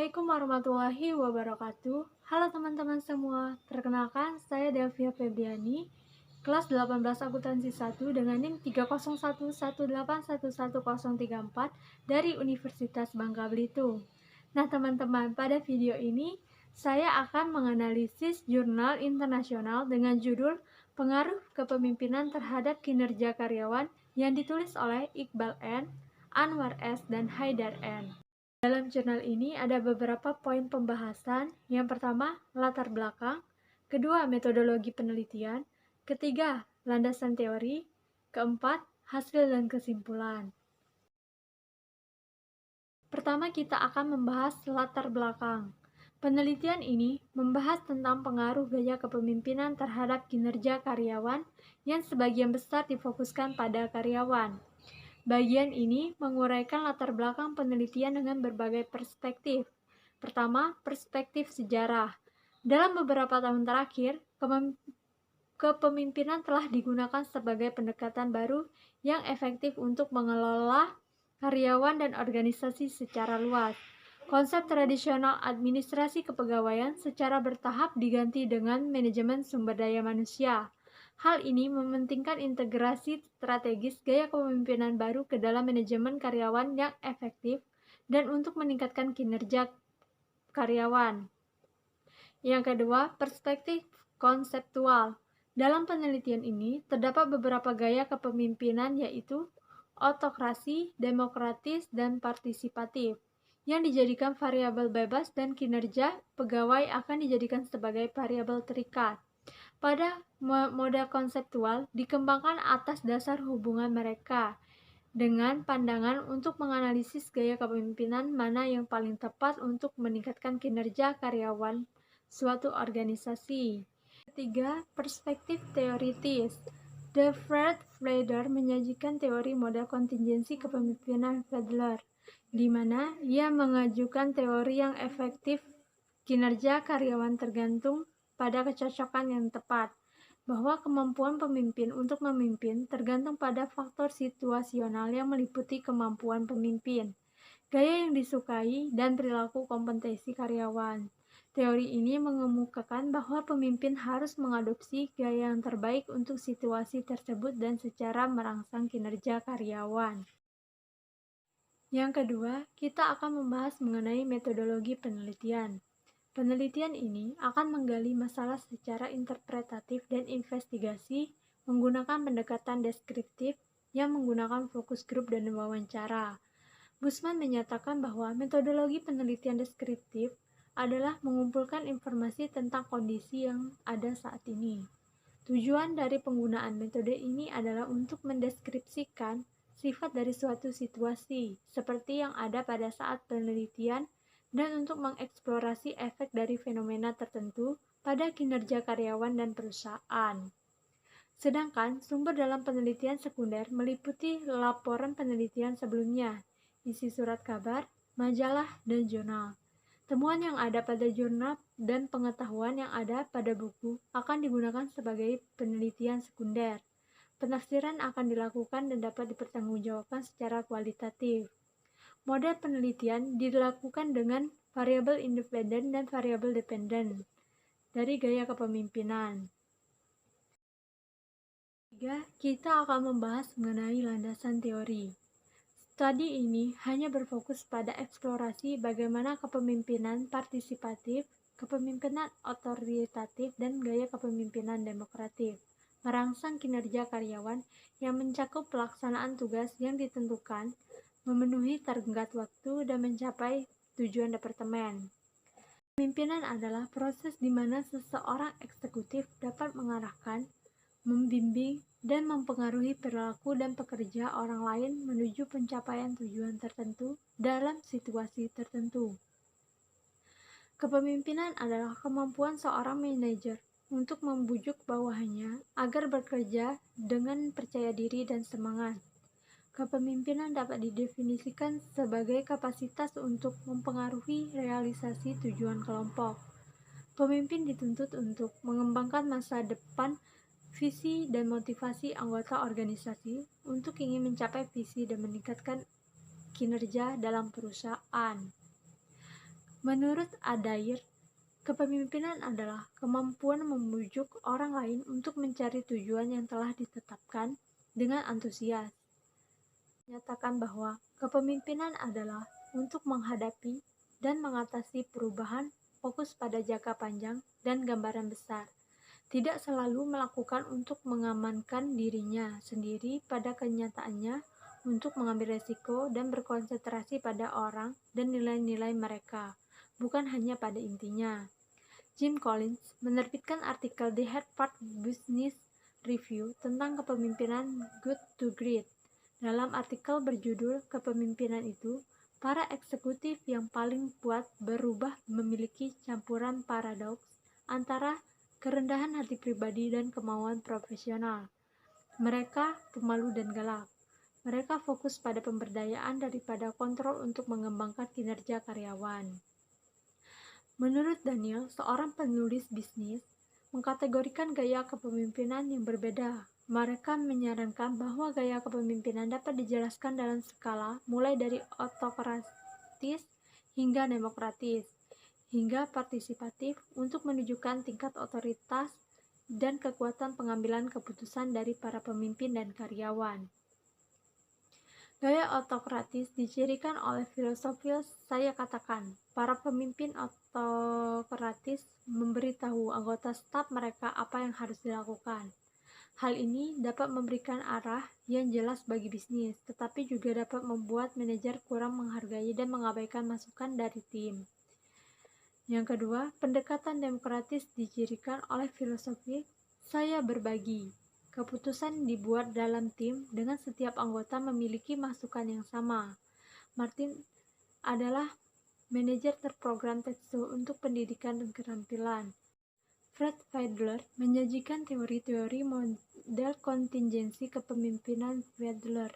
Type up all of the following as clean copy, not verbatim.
Assalamualaikum warahmatullahi wabarakatuh. Halo teman-teman semua, perkenalkan saya Davia Febriani, kelas 18 Akuntansi 1 dengan NIM 30118111034 dari Universitas Bangka Belitung. Nah teman-teman, pada video ini saya akan menganalisis jurnal internasional dengan judul Pengaruh Kepemimpinan Terhadap Kinerja Karyawan yang ditulis oleh Iqbal N., Anwar S., dan Haidar N. Dalam jurnal ini ada beberapa poin pembahasan. Yang pertama, latar belakang. Kedua, metodologi penelitian. Ketiga, landasan teori. Keempat, hasil dan kesimpulan. Pertama, kita akan membahas latar belakang. Penelitian ini membahas tentang pengaruh gaya kepemimpinan terhadap kinerja karyawan yang sebagian besar difokuskan pada karyawan. Bagian ini menguraikan latar belakang penelitian dengan berbagai perspektif. Pertama, perspektif sejarah. Dalam beberapa tahun terakhir, kepemimpinan telah digunakan sebagai pendekatan baru yang efektif untuk mengelola karyawan dan organisasi secara luas. Konsep tradisional administrasi kepegawaian secara bertahap diganti dengan manajemen sumber daya manusia. Hal ini mementingkan integrasi strategis gaya kepemimpinan baru ke dalam manajemen karyawan yang efektif dan untuk meningkatkan kinerja karyawan. Yang kedua, perspektif konseptual. Dalam penelitian ini, terdapat beberapa gaya kepemimpinan yaitu autokrasi, demokratis, dan partisipatif yang dijadikan variabel bebas dan kinerja pegawai akan dijadikan sebagai variabel terikat. Pada model konseptual dikembangkan atas dasar hubungan mereka dengan pandangan untuk menganalisis gaya kepemimpinan mana yang paling tepat untuk meningkatkan kinerja karyawan suatu organisasi. Ketiga, perspektif teoritis. The Fred Flader menyajikan teori model kontingensi kepemimpinan Fedler, di mana ia mengajukan teori yang efektif kinerja karyawan tergantung pada kecocokan yang tepat, bahwa kemampuan pemimpin untuk memimpin tergantung pada faktor situasional yang meliputi kemampuan pemimpin, gaya yang disukai, dan perilaku kompetensi karyawan. Teori ini mengemukakan bahwa pemimpin harus mengadopsi gaya yang terbaik untuk situasi tersebut dan secara merangsang kinerja karyawan. Yang kedua, kita akan membahas mengenai metodologi penelitian. Penelitian ini akan menggali masalah secara interpretatif dan investigasi menggunakan pendekatan deskriptif yang menggunakan fokus grup dan wawancara. Busman menyatakan bahwa metodologi penelitian deskriptif adalah mengumpulkan informasi tentang kondisi yang ada saat ini. Tujuan dari penggunaan metode ini adalah untuk mendeskripsikan sifat dari suatu situasi, seperti yang ada pada saat penelitian, dan untuk mengeksplorasi efek dari fenomena tertentu pada kinerja karyawan dan perusahaan. Sedangkan sumber dalam penelitian sekunder meliputi laporan penelitian sebelumnya, isi surat kabar, majalah, dan jurnal. Temuan yang ada pada jurnal dan pengetahuan yang ada pada buku akan digunakan sebagai penelitian sekunder. Penafsiran akan dilakukan dan dapat dipertanggungjawabkan secara kualitatif. Model penelitian dilakukan dengan variabel independen dan variabel dependen dari gaya kepemimpinan. Ketiga, kita akan membahas mengenai landasan teori. Studi ini hanya berfokus pada eksplorasi bagaimana kepemimpinan partisipatif, kepemimpinan otoritatif, dan gaya kepemimpinan demokratif merangsang kinerja karyawan yang mencakup pelaksanaan tugas yang ditentukan, memenuhi tenggat waktu, dan mencapai tujuan departemen. Kepemimpinan adalah proses di mana seseorang eksekutif dapat mengarahkan, membimbing, dan mempengaruhi perilaku dan pekerja orang lain menuju pencapaian tujuan tertentu dalam situasi tertentu. Kepemimpinan adalah kemampuan seorang manajer untuk membujuk bawahannya agar bekerja dengan percaya diri dan semangat. Kepemimpinan dapat didefinisikan sebagai kapasitas untuk mempengaruhi realisasi tujuan kelompok. Pemimpin dituntut untuk mengembangkan masa depan, visi, dan motivasi anggota organisasi untuk ingin mencapai visi dan meningkatkan kinerja dalam perusahaan. Menurut Adair, kepemimpinan adalah kemampuan membujuk orang lain untuk mencari tujuan yang telah ditetapkan dengan antusias. Menyatakan bahwa kepemimpinan adalah untuk menghadapi dan mengatasi perubahan, fokus pada jangka panjang dan gambaran besar. Tidak selalu melakukan untuk mengamankan dirinya sendiri pada kenyataannya, untuk mengambil resiko dan berkonsentrasi pada orang dan nilai-nilai mereka, bukan hanya pada intinya. Jim Collins menerbitkan artikel di Harvard Business Review tentang kepemimpinan Good to Great. Dalam artikel berjudul Kepemimpinan itu, para eksekutif yang paling kuat berubah memiliki campuran paradoks antara kerendahan hati pribadi dan kemauan profesional. Mereka pemalu dan galak. Mereka fokus pada pemberdayaan daripada kontrol untuk mengembangkan kinerja karyawan. Menurut Daniel, seorang penulis bisnis, mengkategorikan gaya kepemimpinan yang berbeda. Mereka menyarankan bahwa gaya kepemimpinan dapat dijelaskan dalam skala mulai dari otokratis hingga demokratis, hingga partisipatif untuk menunjukkan tingkat otoritas dan kekuatan pengambilan keputusan dari para pemimpin dan karyawan. Gaya otokratis dicirikan oleh filosofis saya katakan, para pemimpin otokratis memberitahu anggota staf mereka apa yang harus dilakukan. Hal ini dapat memberikan arah yang jelas bagi bisnis, tetapi juga dapat membuat manajer kurang menghargai dan mengabaikan masukan dari tim. Yang kedua, pendekatan demokratis dicirikan oleh filosofi saya berbagi. Keputusan dibuat dalam tim dengan setiap anggota memiliki masukan yang sama. Martin adalah manajer terprogram Tetsu untuk pendidikan dan keterampilan. Fred Fiedler menyajikan teori-teori model kontingensi kepemimpinan Fiedler,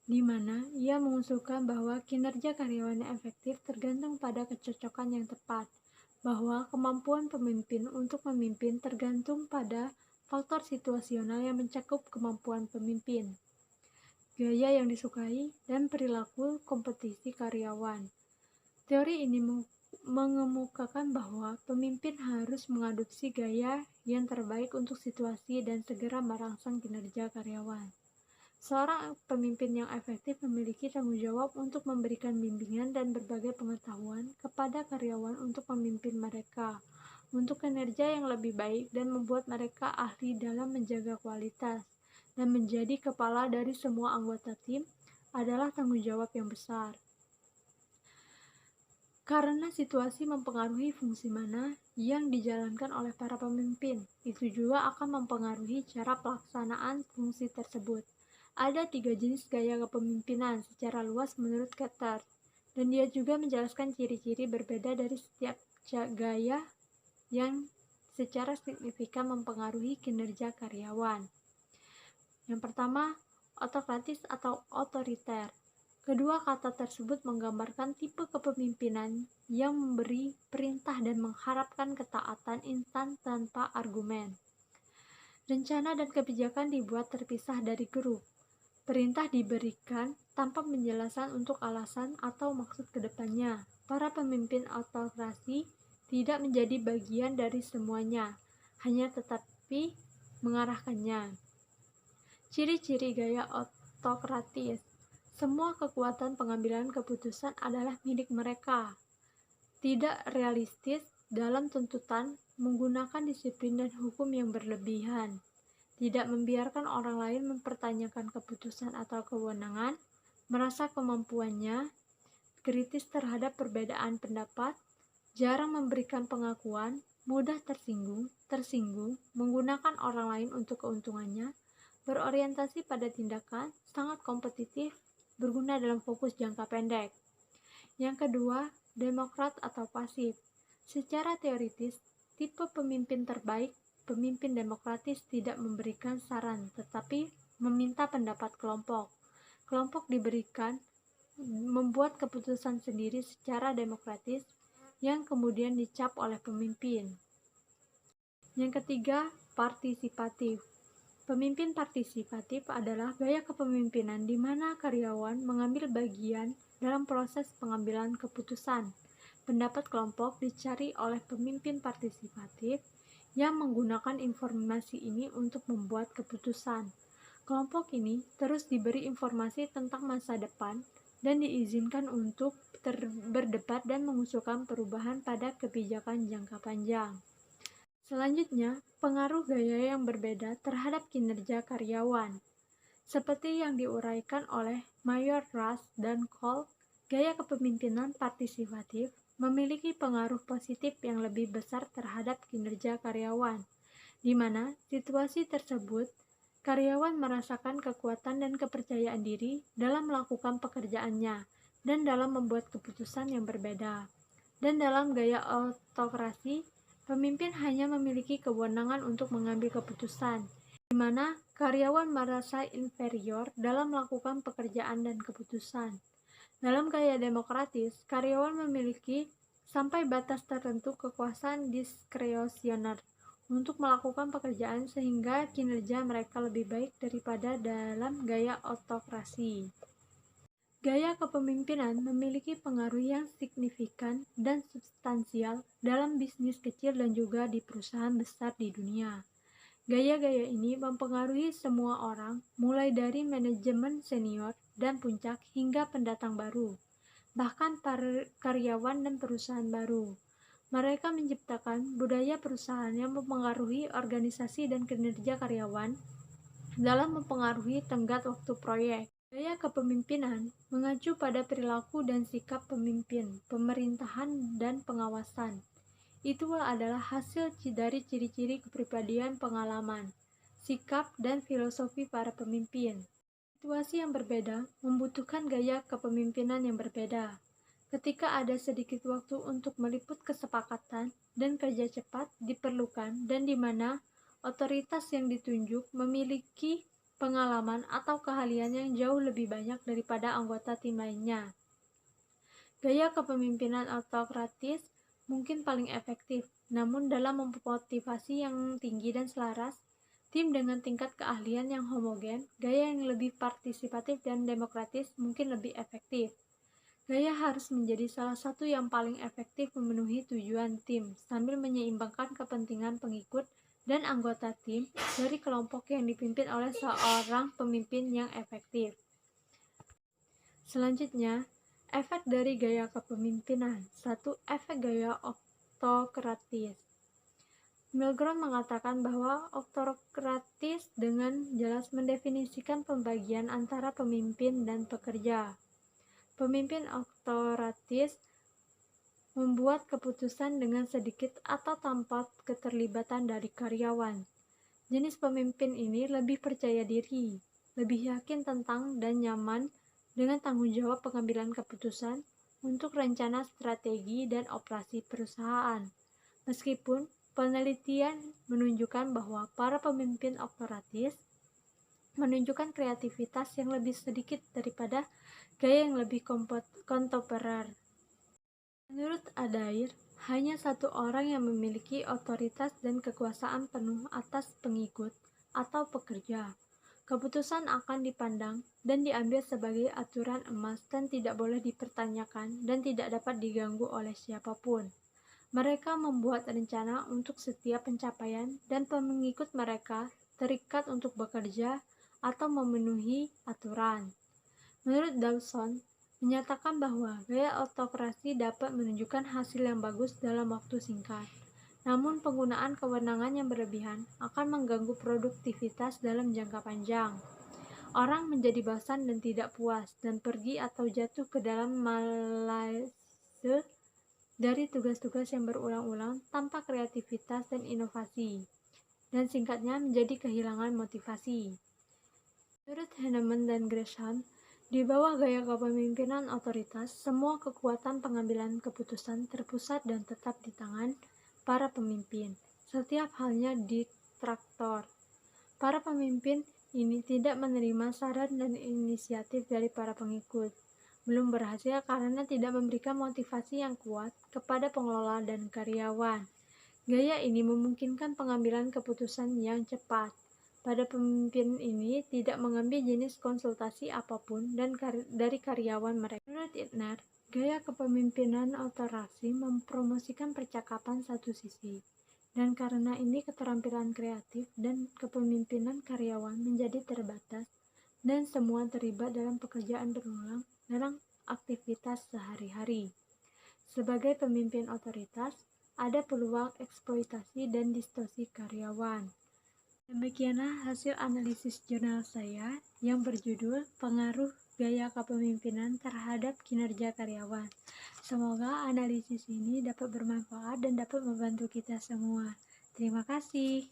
di mana ia mengusulkan bahwa kinerja karyawan yang efektif tergantung pada kecocokan yang tepat, bahwa kemampuan pemimpin untuk memimpin tergantung pada faktor situasional yang mencakup kemampuan pemimpin, gaya yang disukai, dan perilaku kompetisi karyawan. Teori ini mengemukakan bahwa pemimpin harus mengadopsi gaya yang terbaik untuk situasi dan segera merangsang kinerja karyawan. Seorang pemimpin yang efektif memiliki tanggung jawab untuk memberikan bimbingan dan berbagai pengetahuan kepada karyawan untuk memimpin mereka untuk kinerja yang lebih baik dan membuat mereka ahli dalam menjaga kualitas, dan menjadi kepala dari semua anggota tim adalah tanggung jawab yang besar. Karena situasi mempengaruhi fungsi mana yang dijalankan oleh para pemimpin, itu juga akan mempengaruhi cara pelaksanaan fungsi tersebut. Ada 3 jenis gaya kepemimpinan secara luas menurut Keter, dan dia juga menjelaskan ciri-ciri berbeda dari setiap gaya yang secara signifikan mempengaruhi kinerja karyawan. Yang pertama, otokratis atau otoriter. Kedua kata tersebut menggambarkan tipe kepemimpinan yang memberi perintah dan mengharapkan ketaatan instan tanpa argumen. Rencana dan kebijakan dibuat terpisah dari grup. Perintah diberikan tanpa penjelasan untuk alasan atau maksud kedepannya. Para pemimpin otokrasi tidak menjadi bagian dari semuanya, hanya tetapi mengarahkannya. Ciri-ciri gaya otokratis. Semua kekuatan pengambilan keputusan adalah milik mereka. Tidak realistis dalam tuntutan, menggunakan disiplin dan hukum yang berlebihan. Tidak membiarkan orang lain mempertanyakan keputusan atau kewenangan, merasa kemampuannya, kritis terhadap perbedaan pendapat, jarang memberikan pengakuan, mudah tersinggung, menggunakan orang lain untuk keuntungannya, berorientasi pada tindakan, sangat kompetitif, berguna dalam fokus jangka pendek. Yang kedua, demokrat atau pasif. Secara teoritis, tipe pemimpin terbaik, pemimpin demokratis tidak memberikan saran, tetapi meminta pendapat kelompok. Kelompok diberikan membuat keputusan sendiri secara demokratis, yang kemudian dicap oleh pemimpin. Yang ketiga, partisipatif. Pemimpin partisipatif adalah gaya kepemimpinan di mana karyawan mengambil bagian dalam proses pengambilan keputusan. pendapat kelompok dicari oleh pemimpin partisipatif yang menggunakan informasi ini untuk membuat keputusan. Kelompok ini terus diberi informasi tentang masa depan dan diizinkan untuk berdebat dan mengusulkan perubahan pada kebijakan jangka panjang. Selanjutnya, pengaruh gaya yang berbeda terhadap kinerja karyawan. Seperti yang diuraikan oleh Mayor Rush dan Cole, gaya kepemimpinan partisipatif memiliki pengaruh positif yang lebih besar terhadap kinerja karyawan, di mana situasi tersebut karyawan merasakan kekuatan dan kepercayaan diri dalam melakukan pekerjaannya dan dalam membuat keputusan yang berbeda. Dan dalam gaya autokrasi, pemimpin hanya memiliki kewenangan untuk mengambil keputusan, di mana karyawan merasa inferior dalam melakukan pekerjaan dan keputusan. Dalam gaya demokratis, karyawan memiliki sampai batas tertentu kekuasaan diskresioner untuk melakukan pekerjaan sehingga kinerja mereka lebih baik daripada dalam gaya autokrasi. Gaya kepemimpinan memiliki pengaruh yang signifikan dan substansial dalam bisnis kecil dan juga di perusahaan besar di dunia. Gaya-gaya ini mempengaruhi semua orang, mulai dari manajemen senior dan puncak hingga pendatang baru, bahkan para karyawan dan perusahaan baru. Mereka menciptakan budaya perusahaan yang mempengaruhi organisasi dan kinerja karyawan dalam mempengaruhi tenggat waktu proyek. Gaya kepemimpinan mengacu pada perilaku dan sikap pemimpin, pemerintahan, dan pengawasan. Itu adalah hasil dari ciri-ciri kepribadian, pengalaman, sikap, dan filosofi para pemimpin. Situasi yang berbeda membutuhkan gaya kepemimpinan yang berbeda. Ketika ada sedikit waktu untuk meliput kesepakatan dan kerja cepat diperlukan dan di mana otoritas yang ditunjuk memiliki pengalaman atau keahlian yang jauh lebih banyak daripada anggota tim lainnya. Gaya kepemimpinan autokratis mungkin paling efektif, namun dalam memotivasi yang tinggi dan selaras, tim dengan tingkat keahlian yang homogen, gaya yang lebih partisipatif dan demokratis mungkin lebih efektif. Gaya harus menjadi salah satu yang paling efektif memenuhi tujuan tim, sambil menyeimbangkan kepentingan pengikut dan anggota tim dari kelompok yang dipimpin oleh seorang pemimpin yang efektif. Selanjutnya, efek dari gaya kepemimpinan. 1. Efek gaya autokratis. Milgram mengatakan bahwa autokratis dengan jelas mendefinisikan pembagian antara pemimpin dan pekerja. Pemimpin autokratis membuat keputusan dengan sedikit atau tanpa keterlibatan dari karyawan. Jenis pemimpin ini lebih percaya diri, lebih yakin tentang dan nyaman dengan tanggung jawab pengambilan keputusan untuk rencana strategi dan operasi perusahaan. Meskipun penelitian menunjukkan bahwa para pemimpin autokratis menunjukkan kreativitas yang lebih sedikit daripada gaya yang lebih kontemporer. Menurut Adair, hanya satu orang yang memiliki otoritas dan kekuasaan penuh atas pengikut atau pekerja. Keputusan akan dipandang dan diambil sebagai aturan emas dan tidak boleh dipertanyakan dan tidak dapat diganggu oleh siapapun. Mereka membuat rencana untuk setiap pencapaian dan pengikut mereka terikat untuk bekerja atau memenuhi aturan. Menurut Dawson, menyatakan bahwa gaya autokrasi dapat menunjukkan hasil yang bagus dalam waktu singkat. Namun penggunaan kewenangan yang berlebihan akan mengganggu produktivitas dalam jangka panjang. Orang menjadi bosan dan tidak puas dan pergi atau jatuh ke dalam malaise dari tugas-tugas yang berulang-ulang tanpa kreativitas dan inovasi. Dan singkatnya menjadi kehilangan motivasi. Menurut Henneman dan Gresham, di bawah gaya kepemimpinan otoritas, semua kekuatan pengambilan keputusan terpusat dan tetap di tangan para pemimpin, setiap halnya ditraktor. Para pemimpin ini tidak menerima saran dan inisiatif dari para pengikut. Belum berhasil karena tidak memberikan motivasi yang kuat kepada pengelola dan karyawan. Gaya ini memungkinkan pengambilan keputusan yang cepat. Pada pemimpin ini tidak mengambil jenis konsultasi apapun dan dari karyawan mereka. Menurut Idner, Gaya kepemimpinan otorasi mempromosikan percakapan satu sisi, dan karena ini keterampilan kreatif dan kepemimpinan karyawan menjadi terbatas dan semua terlibat dalam pekerjaan berulang dalam aktivitas sehari-hari. Sebagai pemimpin otoritas, ada peluang eksploitasi dan distorsi karyawan. Demikianlah hasil analisis jurnal saya yang berjudul Pengaruh Gaya Kepemimpinan Terhadap Kinerja Karyawan. Semoga analisis ini dapat bermanfaat dan dapat membantu kita semua. Terima kasih.